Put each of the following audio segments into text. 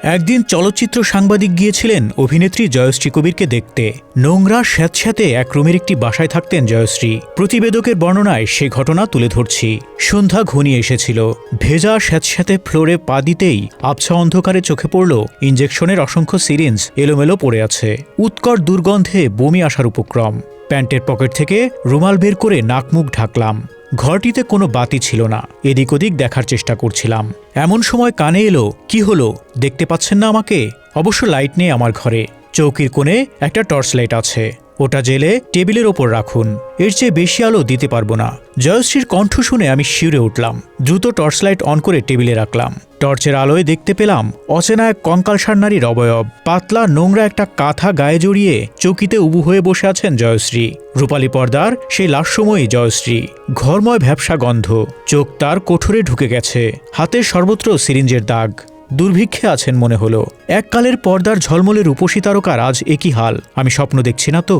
একদিন চলচ্চিত্র সাংবাদিক গিয়েছিলেন অভিনেত্রী জয়শ্রী কবিরকে দেখতে। নোংরা স্যাঁতস্যাঁতে এক রুমের একটি বাসায় থাকতেন জয়শ্রী। প্রতিবেদকের বর্ণনায় সে ঘটনা তুলে ধরছি। সন্ধ্যা ঘনিয়ে এসেছিল। ভেজা স্যাঁতস্যাঁতে ফ্লোরে পা দিতেই আবছা অন্ধকারে চোখে পড়ল ইঞ্জেকশনের অসংখ্য সিরিঞ্জ এলোমেলো পড়ে আছে। উৎকট দুর্গন্ধে বমি আসার উপক্রম। প্যান্টের পকেট থেকে রুমাল বের করে নাক মুখ ঢাকলাম। ঘরটিতে কোনো বাতি ছিল না। এদিক ওদিক দেখার চেষ্টা করছিলাম। এমন সময় কানে এলো, কি হলো, দেখতে পাচ্ছেন না আমাকে? অবশ্য লাইট নেই আমার ঘরে। চৌকির কোণে একটা টর্চ লাইট আছে, ওটা জেলে টেবিলের ওপর রাখুন। এর চেয়ে বেশি আলো দিতে পারবো না। জয়শ্রীর কণ্ঠ শুনে আমি শিউরে উঠলাম। দ্রুত টর্চ লাইট অন করে টেবিলে রাখলাম। টর্চের আলোয় দেখতে পেলাম অচেনা এক কঙ্কালসার নারীর অবয়ব। পাতলা নোংরা একটা কাঁথা গায়ে জড়িয়ে চৌকিতে উবু হয়ে বসে আছেন জয়শ্রী। রূপালী পর্দার সেই লাস্যময়ী জয়শ্রী। ঘরময় ভ্যাপসা গন্ধ। চোখ তার কোঠরে ঢুকে গেছে। হাতের সর্বত্র সিরিঞ্জের দাগ। দুর্ভিক্ষে আছেন মনে হলো। এককালের পর্দার ঝলমলে রূপসী তারকার আজ একই হাল। আমি স্বপ্ন দেখছি না তো?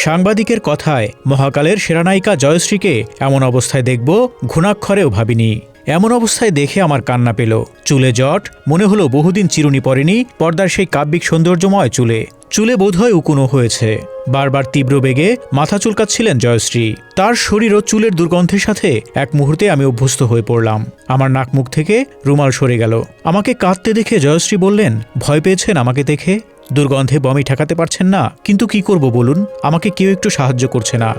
সাংবাদিকের কথায় মহাকালের সেরানায়িকা জয়শ্রীকে এমন অবস্থায় দেখব ঘুণাক্ষরেও ভাবিনি। এমন অবস্থায় দেখে আমার কান্না পেল। চুলে জট, মনে হলো বহুদিন চিরুনি পরেনি। পর্দার সেই কাব্যিক সৌন্দর্যময় চুলে বোধহয় উকুনো হয়েছে। বারবার তীব্র বেগে মাথা চুলকাচ্ছিলেন জয়শ্রী। তার শরীর ও চুলের দুর্গন্ধের সাথে এক মুহূর্তে আমি অভ্যস্ত হয়ে পড়লাম। আমার নাক মুখ থেকে রুমাল সরে গেল। আমাকে কাঁদতে দেখে জয়শ্রী বললেন, ভয় পেয়েছেন আমাকে দেখে? দুর্গন্ধে বমি ঠেকাতে পারছেন না, কিন্তু কি করব বলুন? আমাকে কেউ একটু সাহায্য করছে না।